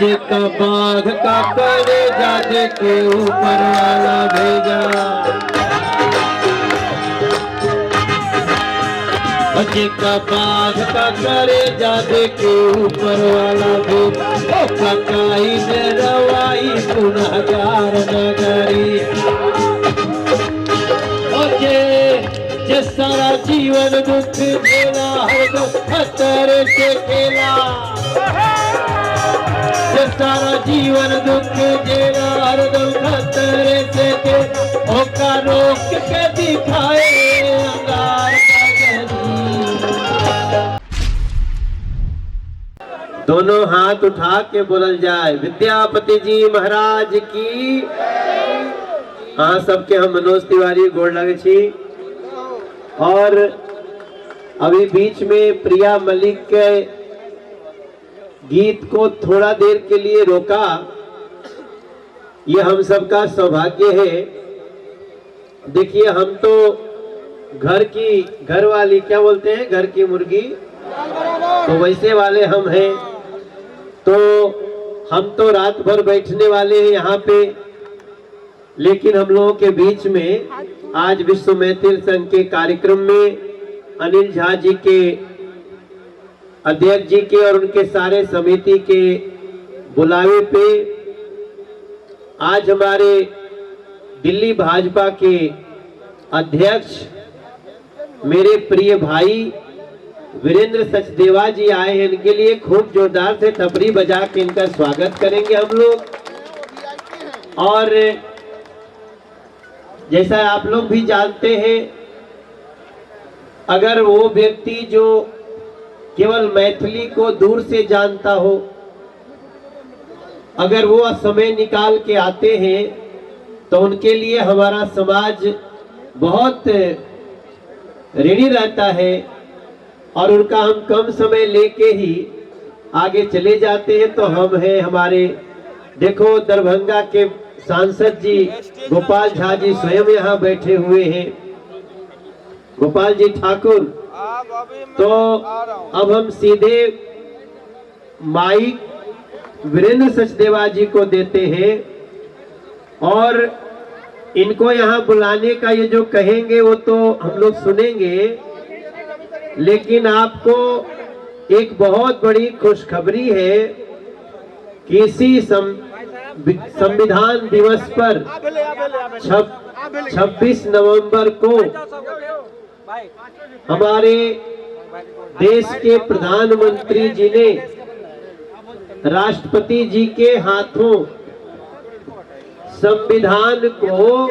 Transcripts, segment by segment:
का बाघ का करे जाते के ऊपर वाला भेजा, बच्चे का बाघ का करे जाते के ऊपर वाला भेजा। ककाई ने रवाई गुनहगार नगरी, जे सारा जीवन दुख झेला हर दुख खतरे से खेला, सारा जीवन दुख जेरा हर दम खतरे से के ओका रोक के दिखाए अंगार का। दोनों हाथ उठा के बोलल जाए विद्यापति जी महाराज की। हाँ, सबके हम मनोज तिवारी गोड़ लगे छी। और अभी बीच में प्रिया मलिक के गीत को थोड़ा देर के लिए रोका, ये हम सबका सौभाग्य है। देखिए, हम तो घर वाली क्या बोलते हैं, घर की मुर्गी, तो वैसे वाले हम हैं। तो हम तो रात भर बैठने वाले हैं यहाँ पे, लेकिन हम लोगों के बीच में आज विश्व मैथिल संघ के कार्यक्रम में अनिल झा जी के, अध्यक्ष जी के और उनके सारे समिति के बुलावे पे आज हमारे दिल्ली भाजपा के अध्यक्ष मेरे प्रिय भाई वीरेंद्र सचदेवा जी आए हैं। इनके लिए खूब जोरदार से थपड़ी बजा के इनका स्वागत करेंगे हम लोग। और जैसा आप लोग भी जानते हैं, अगर वो व्यक्ति जो केवल मैथिली को दूर से जानता हो, अगर वो समय निकाल के आते हैं, तो उनके लिए हमारा समाज बहुत ऋणी रहता है और उनका हम कम समय लेके ही आगे चले जाते हैं। तो हम हैं हमारे, देखो दरभंगा के सांसद जी गोपाल झा जी स्वयं यहाँ बैठे हुए हैं, गोपाल जी ठाकुर। तो अब हम सीधे माइक वीरेंद्र सचदेवा जी को देते हैं और इनको यहाँ बुलाने का ये जो कहेंगे वो तो हम लोग सुनेंगे, लेकिन आपको एक बहुत बड़ी खुशखबरी है कि इसी संविधान दिवस पर 26 नवंबर को हमारे देश के प्रधानमंत्री जी ने राष्ट्रपति जी के हाथों संविधान को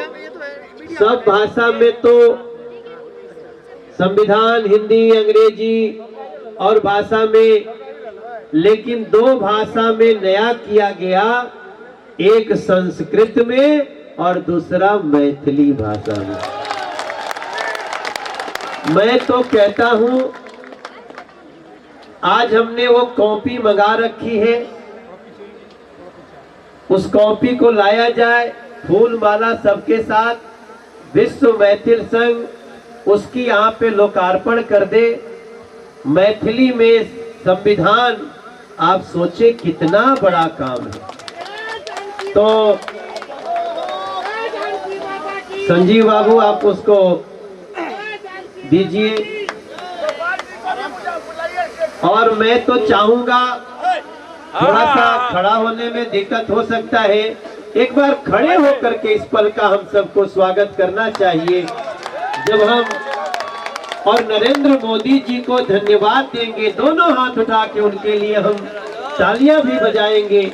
सब भाषा में, तो संविधान हिंदी, अंग्रेजी और भाषा में, लेकिन 2 भाषा में नया किया गया, एक संस्कृत में और दूसरा मैथिली भाषा में। मैं तो कहता हूं, आज हमने वो कॉपी मंगा रखी है, उस कॉपी को लाया जाए, फूल माला सबके साथ विश्व मैथिल संघ उसकी यहाँ पे लोकार्पण कर दे। मैथिली में संविधान, आप सोचे कितना बड़ा काम है। तो संजीव बाबू आप उसको दीजिए। और मैं तो चाहूंगा, थोड़ा सा खड़ा होने में दिक्कत हो सकता है, एक बार खड़े होकर के इस पल का हम सबको स्वागत करना चाहिए, जब हम और नरेंद्र मोदी जी को धन्यवाद देंगे। दोनों हाथ उठा के उनके लिए हम तालियां भी बजाएंगे।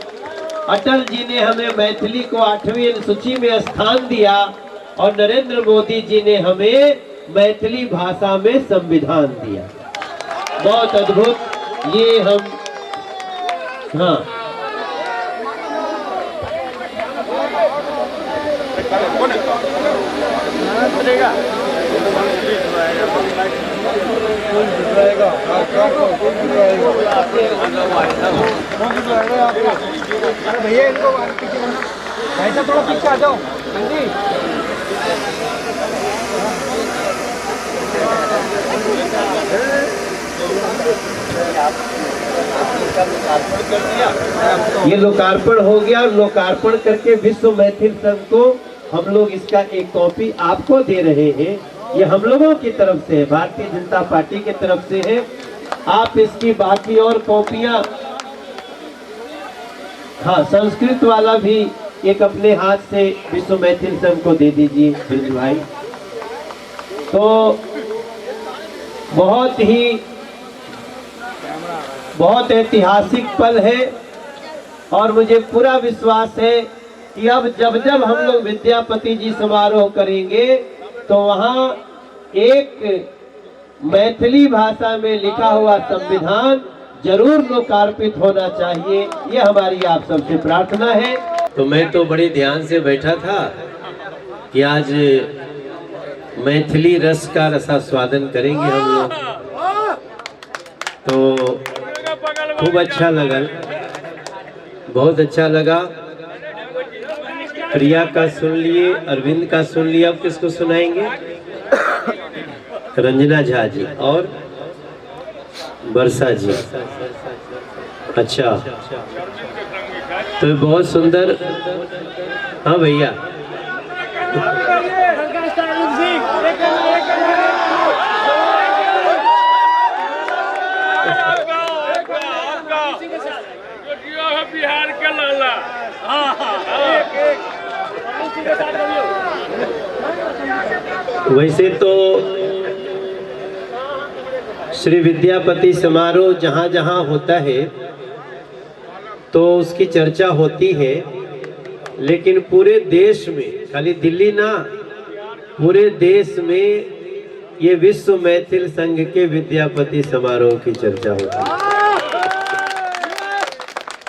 अटल जी ने हमें मैथिली को 8वीं अनुसूची में स्थान दिया और नरेंद्र मोदी जी ने हमें मैथिली भाषा में संविधान दिया। बहुत अद्भुत। ये हम, हाँ, भैया इनको भाई साहब थोड़ा पीछे आ जाओ। हाँ जी, आप लोकार्पण कर दिया। ये लोकार्पण हो गया और लोकार्पण करके विश्व मैथिल संघ को हम लोग इसका एक कॉपी आपको दे रहे हैं। ये हम लोगों की तरफ से है, भारतीय जनता पार्टी की तरफ से है। आप इसकी बाकी और कॉपियां, हाँ, संस्कृत वाला भी एक अपने हाथ से विश्व मैथिल संघ को दे दीजिए ब्रिज भाई। तो बहुत ऐतिहासिक पल है और मुझे पूरा विश्वास है कि अब जब जब हम लोग विद्यापति जी समारोह करेंगे तो वहाँ एक मैथिली भाषा में लिखा हुआ संविधान जरूर लोकार्पित होना चाहिए। ये हमारी आप सबसे प्रार्थना है। तो मैं तो बड़ी ध्यान से बैठा था कि आज मैथिली रस का रसास्वादन करेंगे हम लोग, तो खूब अच्छा लगा, बहुत अच्छा लगा। प्रिया का सुन लिए, अरविंद का सुन लिया, अब किसको सुनाएंगे? रंजना झा जी और वर्षा जी। अच्छा, तो बहुत सुंदर। हाँ भैया, बिहार के लाला। वैसे तो श्री विद्यापति समारोह जहाँ जहाँ होता है तो उसकी चर्चा होती है, लेकिन पूरे देश में, खाली दिल्ली ना, पूरे देश में ये विश्व मैथिल संघ के विद्यापति समारोह की चर्चा होती है।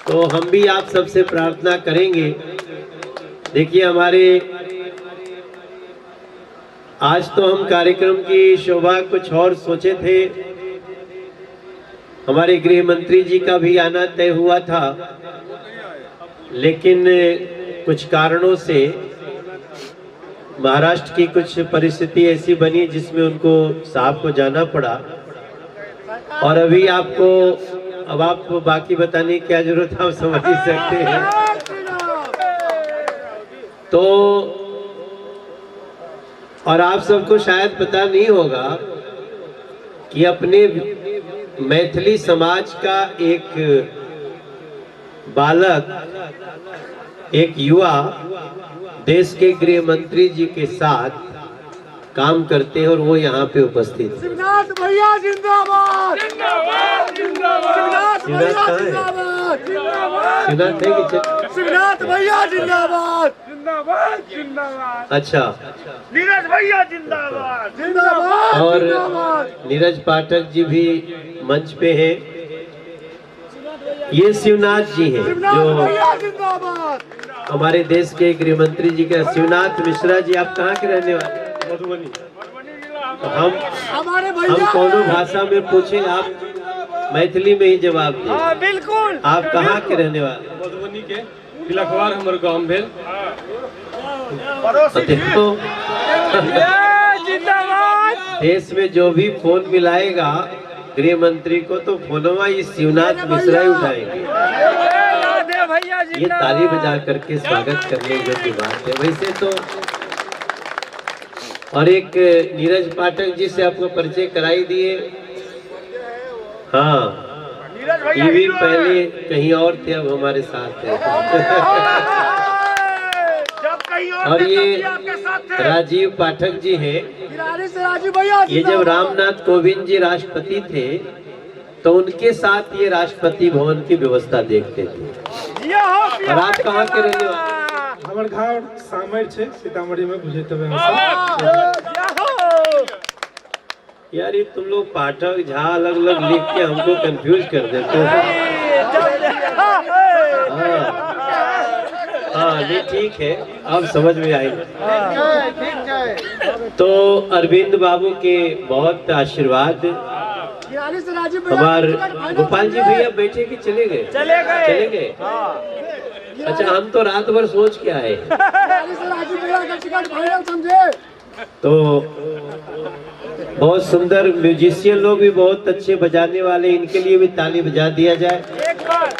तो हम भी आप सबसे प्रार्थना करेंगे। देखिए, हमारे आज तो हम कार्यक्रम की शोभा कुछ और सोचे थे। हमारे गृह मंत्री जी का भी आना तय हुआ था, लेकिन कुछ कारणों से महाराष्ट्र की कुछ परिस्थिति ऐसी बनी जिसमें उनको साहब को जाना पड़ा। और अभी आपको, अब आपको बाकी बताने की क्या जरूरत है, आप समझ ही सकते हैं। तो और आप सबको शायद पता नहीं होगा कि अपने मैथिली समाज का एक बालक, एक युवा देश के गृह मंत्री जी के साथ काम करते हैं और वो यहाँ पे उपस्थित है। शिवनाथ भैया जिंदाबाद, जिंदाबाद, जिंदाबाद, शिवनाथ है कि शिवनाथ भैया जिंदाबाद, जिंदाबाद, जिंदाबाद। अच्छा, नीरज भैया जिंदाबाद, जिंदाबाद। और नीरज पाठक जी भी मंच पे हैं। ये शिवनाथ जी हैं जो जिंदाबाद। हमारे देश के गृह मंत्री जी के। शिवनाथ मिश्रा जी, आप कहाँ के रहने वाले? मधुबनी। तो हम कोनो भाषा में पूछे, आप मैथिली में ही जवाब दें। बिल्कुल। आप कहाँ के रहने वाले? मधुबनी के तिलकवार हमारे गांव भेल। देखो, देश में जो भी फोन मिलाएगा गृह मंत्री को तो फोनवा ये शिवनाथ मिश्रा ही उठाएंगे। ये ताली बजा करके स्वागत करने की बात है। वैसे तो और एक नीरज पाठक जी से आपको परिचय कराई दिए। हाँ, ये भी पहले कहीं और थे, अब हमारे साथ है। और ये राजीव पाठक जी हैं। ये जब रामनाथ कोविंद जी राष्ट्रपति थे तो उनके साथ ये राष्ट्रपति भवन की व्यवस्था देखते थे। और आप कहाँ के रहने वाले? हमारे गाँव सामर छे, सीतामढ़ी में बुझे तबे। यार, ये तुम लोग पाठक झा अलग अलग लिख के हमको कंफ्यूज कर देते हो। हाँ, ये ठीक है, अब समझ में आएगा। तो अरविंद बाबू के बहुत आशीर्वाद। हमारे गोपाल जी भैया बैठे कि चले गए? चले गए। अच्छा, हम तो रात भर सोच के आए। तो बहुत सुंदर म्यूजिशियन लोग भी बहुत अच्छे बजाने वाले, इनके लिए भी ताली बजा दिया जाए। एक बार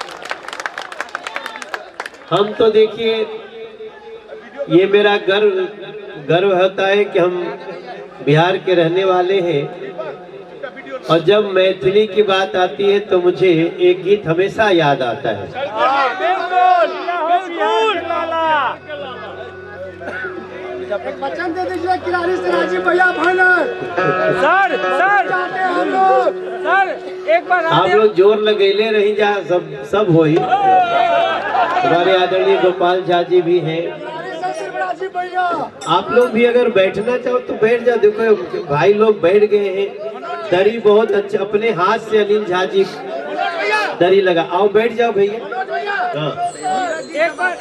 हम तो देखिए, ये मेरा गर्व होता है कि हम बिहार के रहने वाले हैं, और जब मैथिली की बात आती है तो मुझे एक गीत हमेशा याद आता है। एक वचन दे दीजिए किरानी से राजीव भैया फाइनल। सर हम लोग सर एक बार आप लोग जोर लगेले रही जा, सब हो ही। हमारे आदरणीय गोपाल झा जी भी हैं। राजीव भैया आप लोग भी अगर बैठना चाहो तो बैठ जाओ। देखो भाई लोग बैठ गए हैं, दरी बहुत अच्छा, अपने हाथ से अनिल झा जी दरी लगा, आओ बैठ जाओ भैया। हाँ। एक बार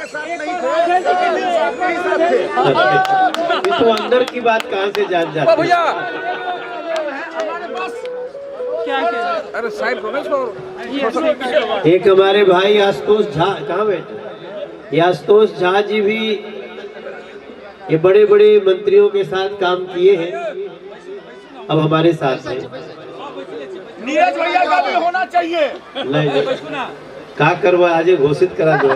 ये तो अंदर की बात कहाँ से जान जाती है। अरे साइड एक हमारे भाई आशुतोष झा, कहाँ बैठे, ये आशुतोष झा जी भी ये बड़े बड़े मंत्रियों के साथ काम किए हैं, अब हमारे साथ हैं। नीरज भैया का भी होना चाहिए। नहीं का करवा आज घोषित करा दो।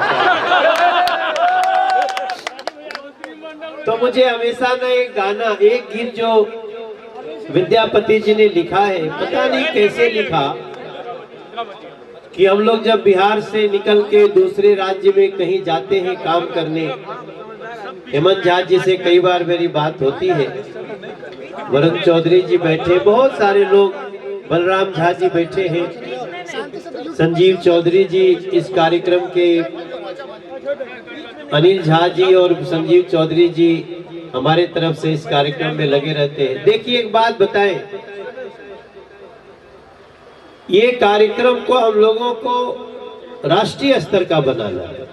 तो मुझे हमेशा ना एक गाना, एक गीत जो विद्यापति जी ने लिखा है, पता नहीं कैसे लिखा, कि हम लोग जब बिहार से निकल के दूसरे राज्य में कहीं जाते हैं काम करने, हेमंत झा जी से कई बार मेरी बात होती है, वरुण चौधरी जी बैठे, बहुत सारे लोग, बलराम झा जी बैठे हैं, संजीव चौधरी जी इस कार्यक्रम के, अनिल झा जी और संजीव चौधरी जी हमारे तरफ से इस कार्यक्रम में लगे रहते हैं। देखिए एक बात बताएं, ये कार्यक्रम को हम लोगों को राष्ट्रीय स्तर का बनाना है।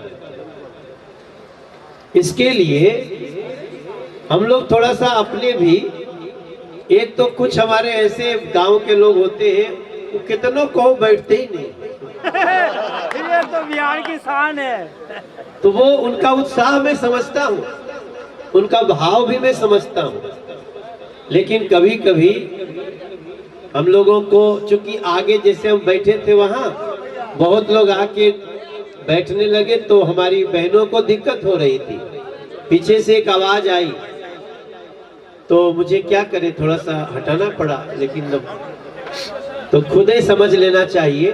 इसके लिए हम लोग थोड़ा सा अपने भी, एक तो कुछ हमारे ऐसे गांव के लोग होते हैं, वो कितनों को बैठते ही नहीं। ये तो बिहार की शान है। तो वो उनका उत्साह मैं समझता हूँ, उनका भाव भी मैं समझता हूँ, लेकिन कभी कभी हम लोगों को, चूंकि आगे जैसे हम बैठे थे वहाँ बहुत लोग आके बैठने लगे, तो हमारी बहनों को दिक्कत हो रही थी। पीछे से एक आवाज आई तो मुझे क्या करे, थोड़ा सा हटाना पड़ा, लेकिन तो खुद ही समझ लेना चाहिए।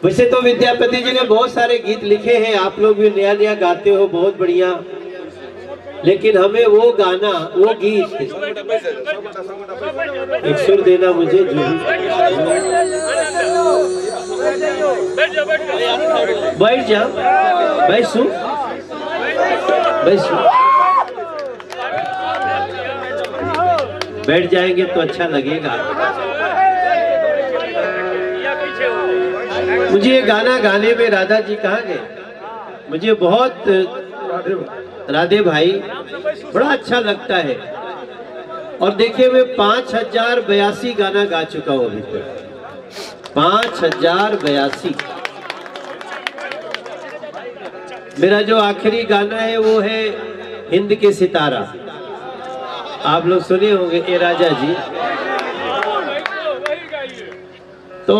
वैसे तो विद्यापति जी ने बहुत सारे गीत लिखे हैं, आप लोग भी नया नया गाते हो, बहुत बढ़िया, लेकिन हमें वो गाना, वो गीत, एक सुर देना मुझे, जो बैठ जा, बैसू बैसू, बैठ जाएंगे तो अच्छा लगेगा। मुझे ये गाना गाने में राधा जी कहाँ गए, मुझे बहुत, राधे भाई बड़ा अच्छा लगता है। और देखिए मैं 5082 गाना गा चुका हूँ अभी तक, 5082। मेरा जो आखिरी गाना है वो है हिंद के सितारा, आप लोग सुने होंगे, ए राजा जी। तो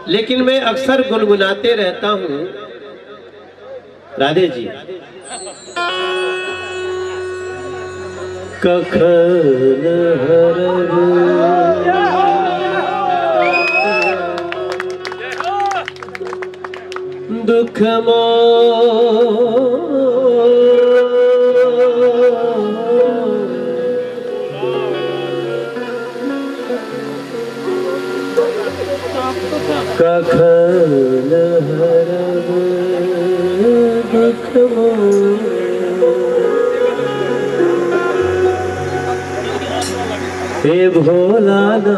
लेकिन मैं अक्सर गुनगुनाते रहता हूँ, राधे जी, कखन हरबु दुख कखन हरबु दुख हे भोलानाथ,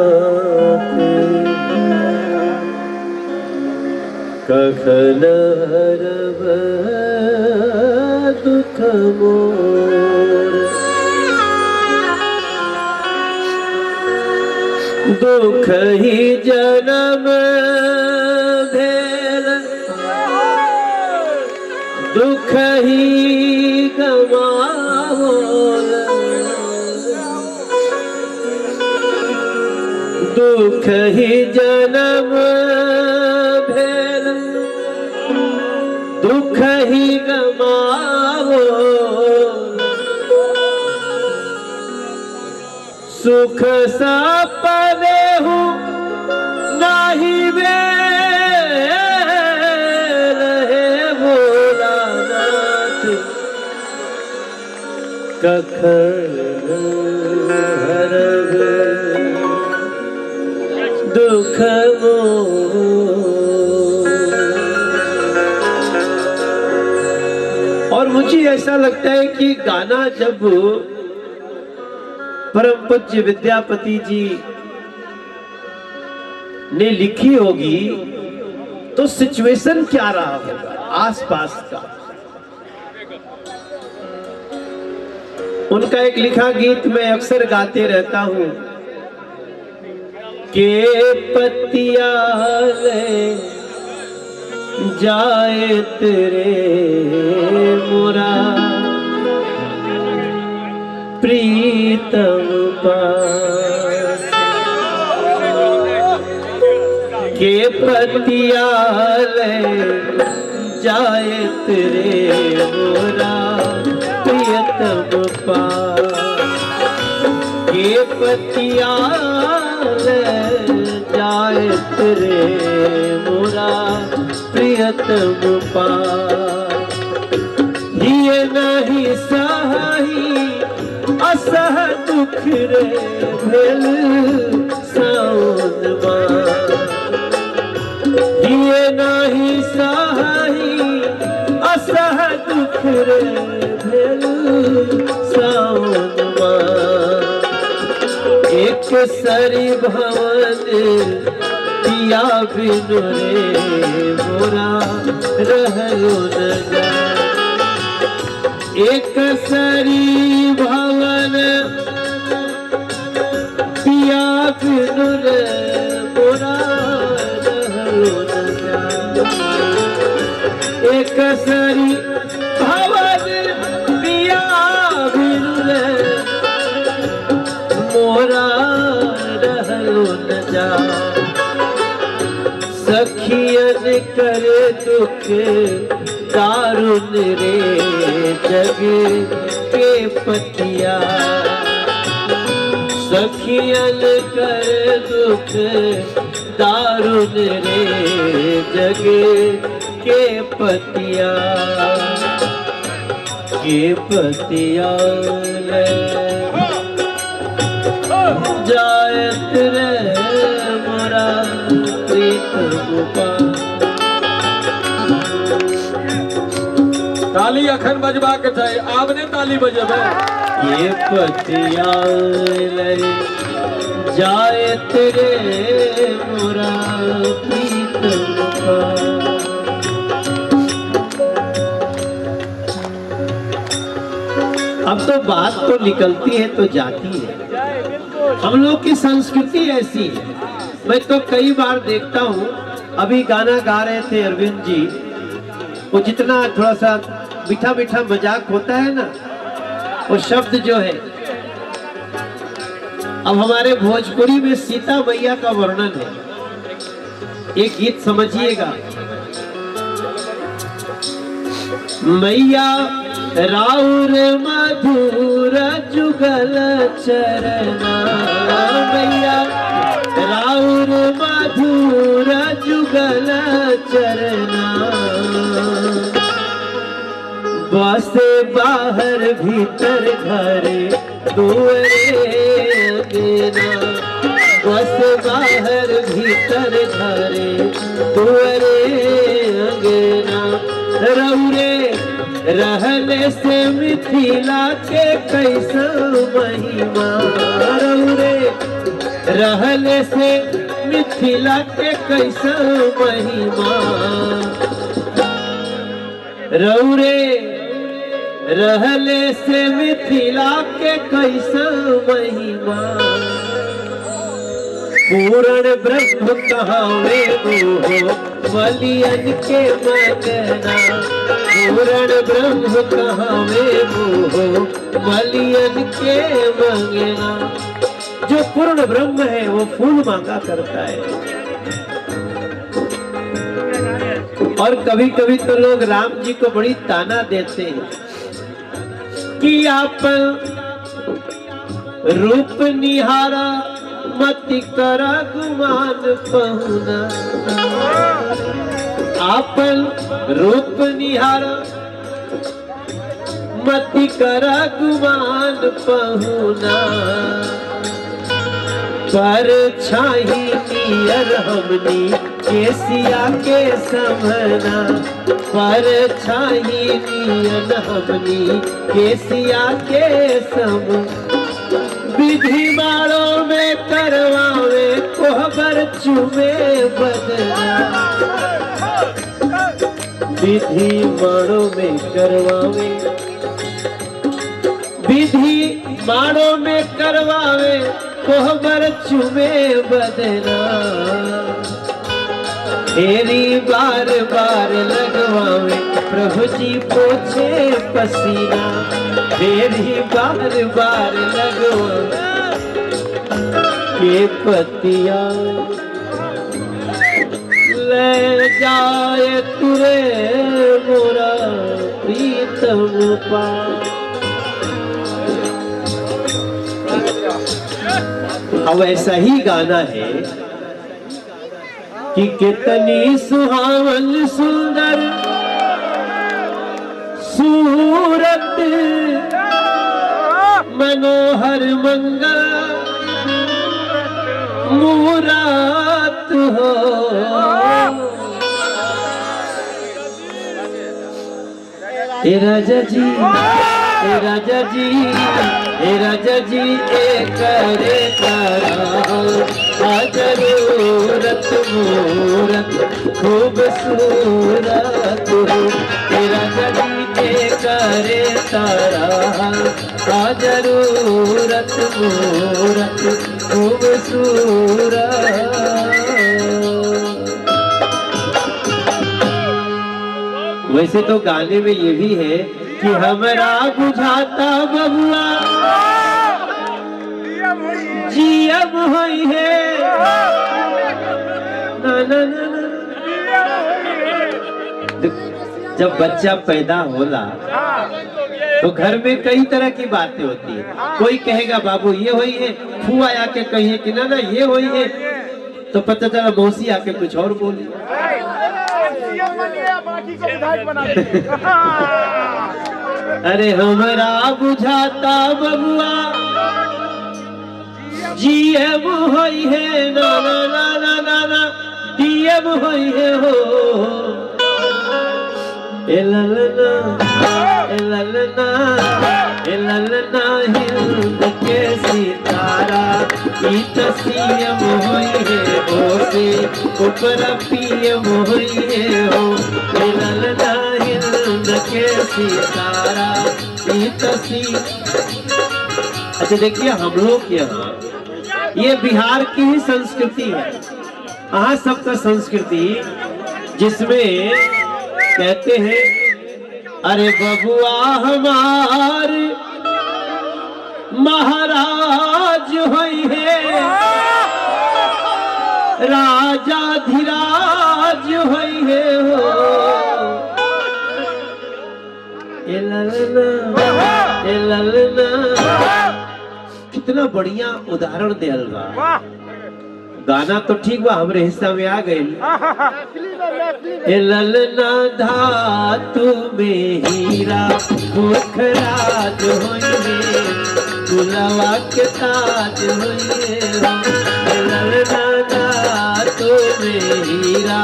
कखन हरब दुख मोर, दुख ही जन्म भेल, दुख ही गवाओल, ही जन्म भेल दुख ही गमावो, सुख सपने हूँ नाही वे रहे भोलानाथ, कखन हरग दुख मोह। और मुझे ऐसा लगता है कि गाना जब परम पूज्य विद्यापति जी ने लिखी होगी तो सिचुएशन क्या रहा होगा आसपास का। उनका एक लिखा गीत मैं अक्सर गाते रहता हूं के पतिया ले जाए तेरे मोरा प्रीतम पास, के पतिया ले जाए तेरे मोरा प्रियतम पास, के पतिया ले जाए तेरे मोरा प्रियतम पास। ये नहीं सही असह दुख रे भेल सावन मास, ये नहीं सही असह दुख रे भेल सावन मास। एक सरी भवन पिया बिनु रे मोरा रहलो न जा, एक सरी भवन पिया बिनु रे मोरा रहलो न जा, एक सरी भवन पिया बिनु रे मोरा रहलो न जा। सखियन करे दुख दारुण रे जग के पतिया, सखियन करे दुख दारुण रे जग के पतिया, के पतिया ले जायत रे मोरा ताली अखन बजबा के चाहिए, आपने ताली बजबे। ये पतिया ले जाए तेरे मोरा प्रीतम पास। अब तो बात तो निकलती है तो जाती है, हम लोग की संस्कृति ऐसी है। मैं तो कई बार देखता हूँ, अभी गाना गा रहे थे अरविंद जी, वो जितना थोड़ा सा मीठा मीठा मजाक होता है ना, वो शब्द जो है, अब हमारे भोजपुरी में सीता मैया का वर्णन है, एक गीत समझिएगा। मैया राउर मधुर जुगल चरना, मैया राउर मधुर जुगल चरना, बसे बाहर भीतर घरे दुअरे अंगना, बस बाहर भीतर घरे दुअरे अंगना। रउरे रहने से मिथिला के कैसा महिमा, रउरे रहने से मिथिला के कैसा महिमा, रउरे रहने से मिथिला के कैसा महिमा। पूर्ण ब्रह्म कहावे मोह बलियन के मगना, पूर्ण ब्रह्म कहावे मोह बलियन के मगना। जो पूर्ण ब्रह्म है वो फूल मांगा करता है। और कभी कभी तो लोग राम जी को बड़ी ताना देते हैं कि आप रूप निहारा मति कर गुमान पहुना। आपन रूप निहारा मति कर गुमान पहुना। पर छाही नियर हमनी केसिया के समना। पर छाही नियर हमनी केसिया के सम। विधि माड़ों में करवावे कोहबर चुमे बदना। विधि माड़ों में करवावे, विधि माड़ों में करवावे कोहबर चुमे बदना। फेरी बार बार लगवावे प्रभु जी पोछे पसीना। फेरी बार बार लगवावे के पतिया ले जाए तुरे मोरा प्रीतम पा। अब ऐसा ही गाना है कि कितनी सुहावन सुंदर सूरत मनोहर मंगल मूरत हो। ए राजा जी, ए राजा जी, ए राजा जी ए करे जरूरत मूरत खूबसूरत हो। ए राजा जी ए करे तारा जरूरत मूरत खूबसूरत। वैसे तो गाने में ये भी है कि हमरा बुझाता बबुआ जी अब होई है ना ना ना ना। जब बच्चा पैदा होला तो घर में कई तरह की बातें होती है। कोई कहेगा बाबू ये होई है, फुआ आके कहिए कि ना ना ये होई है, तो पता चला मौसी आके कुछ और बोली। अरे हमरा बुझाता बबुआ जीएम होई है ना ना ना ना ना ना डीएम होई है हो। ए ललना ए ललना ए ललना हिंद के सितारा ई सीएम होई है हो से ऊपर पीएम होई है हो। ए ललना हिंद के सितारा ई सी। अच्छा देखिए हम लोग यहाँ ये बिहार की ही संस्कृति है। यहाँ सबका संस्कृति जिसमें कहते हैं अरे बबुआ हमार महाराज होई है राजा धीराज होई है हो। ए ललना कितना बढ़िया उदाहरण दियल बा। गाना तो ठीक बा, हमरे हिस्सा में आ गई। ए ललना धातु में हीरा मुखराज होइए दुलवा के ताज होइए। ए ललना धातु में हीरा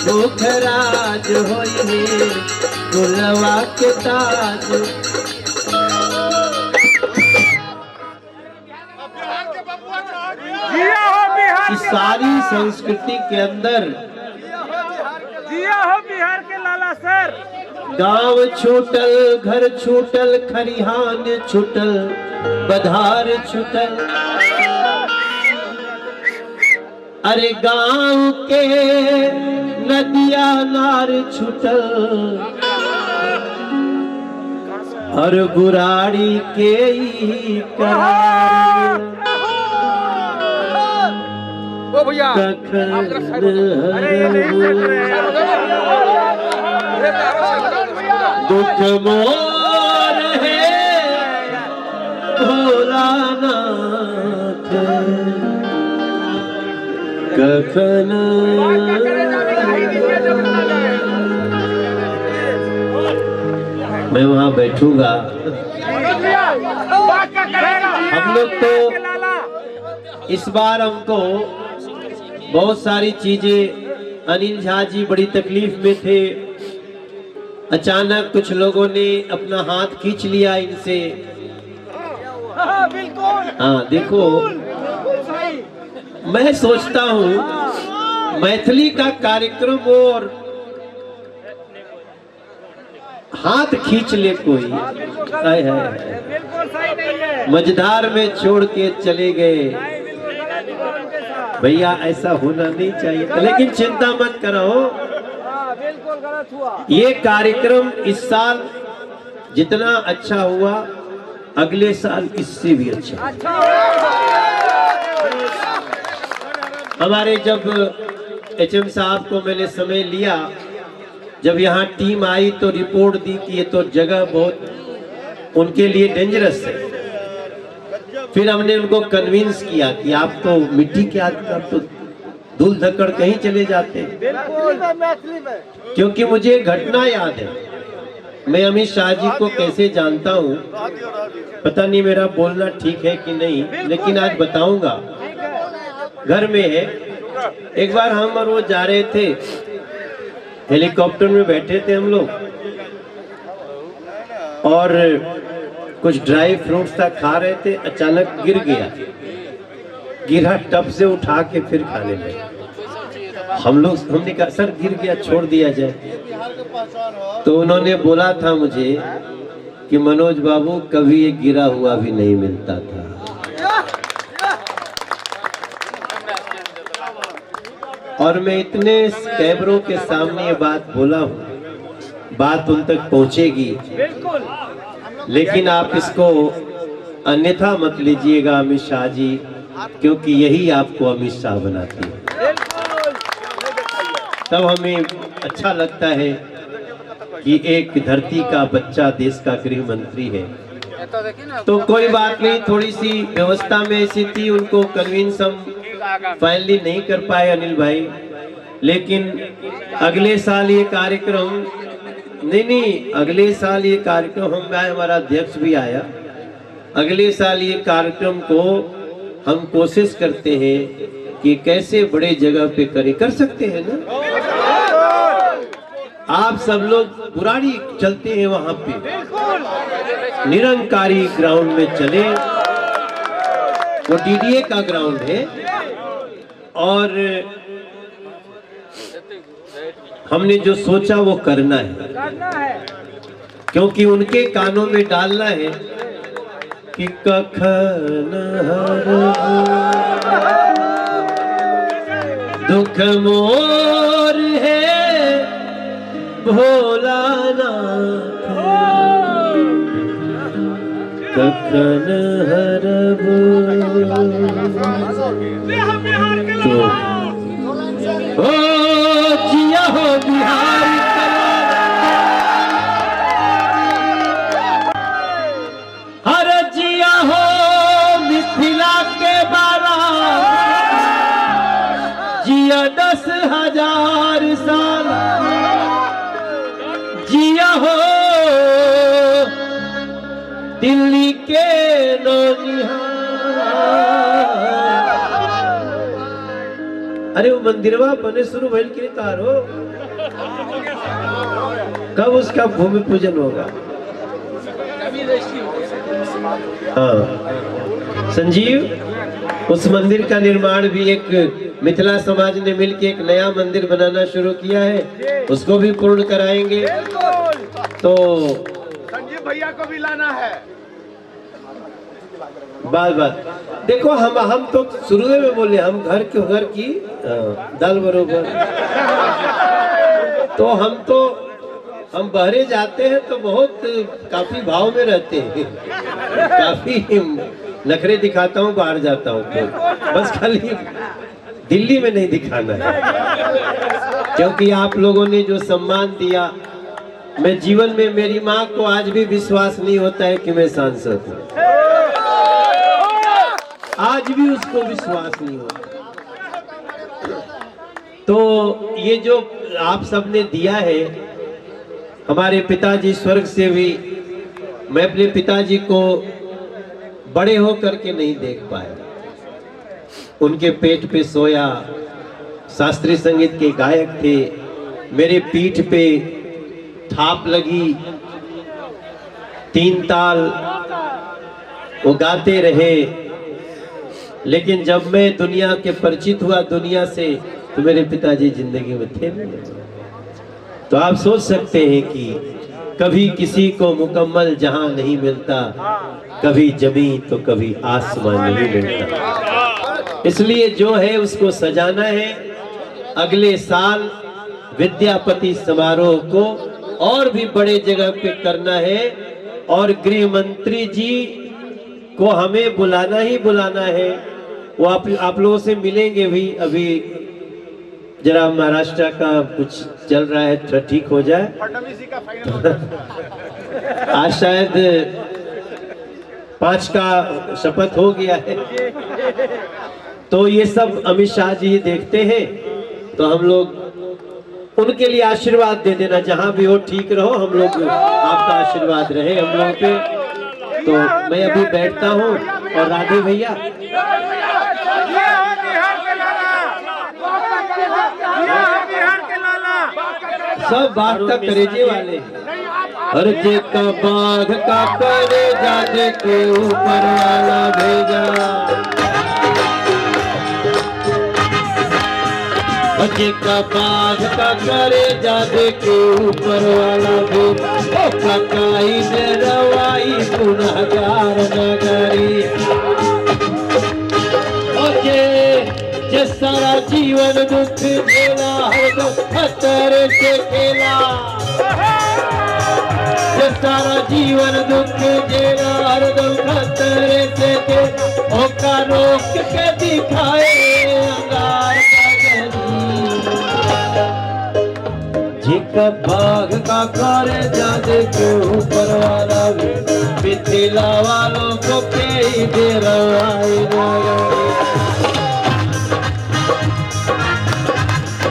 मुखराज होइए दुलवा के ताज। इस सारी संस्कृति के अंदर जिया हो बिहार के लाला सर। गांव छूटल घर छूटल खरिहान छूटल बधार छूटल। अरे गांव के नदिया नार छूटल और बुराड़ी के ही करार। ओ भैया दुख मोर है भोलानाथ कखन मैं वहां बैठूंगा। हम लोग तो इस बार हमको बहुत सारी चीजें, अनिल झा जी बड़ी तकलीफ में थे, अचानक कुछ लोगों ने अपना हाथ खींच लिया इनसे। हाँ देखो, मैं सोचता हूँ मैथिली का कार्यक्रम और हाथ खींच ले कोई है मझधार में छोड़ के चले गए भैया, ऐसा होना नहीं चाहिए। लेकिन चिंता मत करो, ये कार्यक्रम इस साल जितना अच्छा हुआ अगले साल इससे भी अच्छा। हमारे जब एचएम साहब को मैंने समय लिया, जब यहाँ टीम आई तो रिपोर्ट दी कि ये तो जगह बहुत उनके लिए डेंजरस है। फिर हमने उनको कन्विंस किया कि आप तो मिट्टी के आदमी, आप तो धूल धक्कड़ कहीं चले जाते हैं। क्योंकि मुझे घटना याद है, मैं अमित शाह जी को कैसे जानता हूँ, पता नहीं मेरा बोलना ठीक है कि नहीं, लेकिन आज बताऊंगा। घर में है, एक बार हम और वो जा रहे थे, हेलीकॉप्टर में बैठे थे हम लोग, और कुछ ड्राई फ्रूट्स था खा रहे थे, अचानक गिर गया, गिरा टप से उठा के फिर खाने लगे। हमने कहा सर गिर गया, छोड़ दिया जाए। तो उन्होंने बोला था मुझे कि मनोज बाबू कभी ये गिरा हुआ भी नहीं मिलता था। और मैं इतने कैमरों के सामने ये बात बोला हूँ, बात उन तक पहुंचेगी, लेकिन आप इसको अन्यथा मत लीजिएगा अमित शाह जी, क्योंकि यही आपको अमित शाह बनाती है। तब हमें अच्छा लगता है कि एक धरती का बच्चा देश का गृह मंत्री है। तो कोई बात नहीं, थोड़ी सी व्यवस्था में ऐसी थी, उनको कन्विंस हम फाइनली नहीं कर पाए अनिल भाई, लेकिन अगले साल ये कार्यक्रम अगले साल ये कार्यक्रम हम आए, हमारा अध्यक्ष भी आया, अगले साल ये कार्यक्रम को हम कोशिश करते हैं कि कैसे बड़े जगह पे कर सकते हैं ना। आप सब लोग बुराड़ी चलते हैं, वहां पे निरंकारी ग्राउंड में चले, वो डीडीए का ग्राउंड है, और हमने जो सोचा वो करना है, क्योंकि उनके कानों में डालना है कि कखन दुख मोर है भोलानाथ कखन हरब। ओ जिया हो बिहार, हर जिया हो मिथिला के बाला, जिया 10,000 साल, जिया हो दिल्ली के अरे वो मंदिरवा बने शुरू भइल के तारो, कब उसका भूमि पूजन होगा? हाँ संजीव, उस मंदिर का निर्माण भी एक मिथिला समाज ने मिलकर एक नया मंदिर बनाना शुरू किया है, उसको भी पूर्ण कराएंगे। तो संजीव भैया को भी लाना है। बात देखो, हम तो शुरू में बोले हम घर की दाल बरोबर। तो हम बहरे जाते हैं तो बहुत काफी भाव में रहते हैं, काफी नखरे दिखाता हूँ, बाहर जाता हूँ तो बस खाली दिल्ली में नहीं दिखाना है, क्योंकि आप लोगों ने जो सम्मान दिया, मैं जीवन में मेरी माँ को आज भी विश्वास नहीं होता है कि मैं सांसद हूँ, आज भी उसको विश्वास नहीं होता। तो ये जो आप सबने दिया है, हमारे पिताजी स्वर्ग से भी, मैं अपने पिताजी को बड़े हो करके नहीं देख पाया। उनके पेट पे सोया, शास्त्रीय संगीत के गायक थे, मेरे पीठ पे थाप लगी, 3 ताल वो गाते रहे। लेकिन जब मैं दुनिया के परिचित हुआ, दुनिया से, तो मेरे पिताजी जिंदगी में थे नहीं। तो आप सोच सकते हैं कि कभी किसी को मुकम्मल जहां नहीं मिलता, कभी जमीन तो कभी आसमान नहीं मिलता। इसलिए जो है उसको सजाना है। अगले साल विद्यापति समारोह को और भी बड़े जगह पे करना है, और गृह मंत्री जी को हमें बुलाना ही बुलाना है। वो आप लोगों से मिलेंगे भी। अभी जरा महाराष्ट्र का कुछ चल रहा है, थोड़ा ठीक हो जाए। आज शायद 5 का शपथ हो गया है, तो ये सब अमित शाह जी देखते हैं, तो हम लोग उनके लिए आशीर्वाद दे देना, जहां भी हो ठीक रहो, हम लोग आपका आशीर्वाद रहे हम लोग पे। तो मैं अभी बैठता हूँ, और राधे भैया सब बात का करेजे वाले, हर जे का बाघ का करेजा देके ऊपर वाला भेजा, बच्चे का बाघ का करेजा देके ऊपर वाला भेजा। ओ ककाई ने रवाई गुनहगार नगरी, जे सारा जीवन दुख झेला, हरदम खतरे से खेला, जे सारा जीवन दुख झेला, हरदम खतरे से खेला, ओका रोक के दिखाए अंगार का गरी, जिका बाघ का करे जादे के ऊपर वाला मिथिला वालों को के दे रवाई नगरी।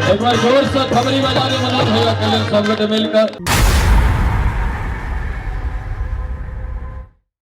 एक बार जोर से खबरी बजा दे मनोज भैया, कल्याण सब लोग मिलकर।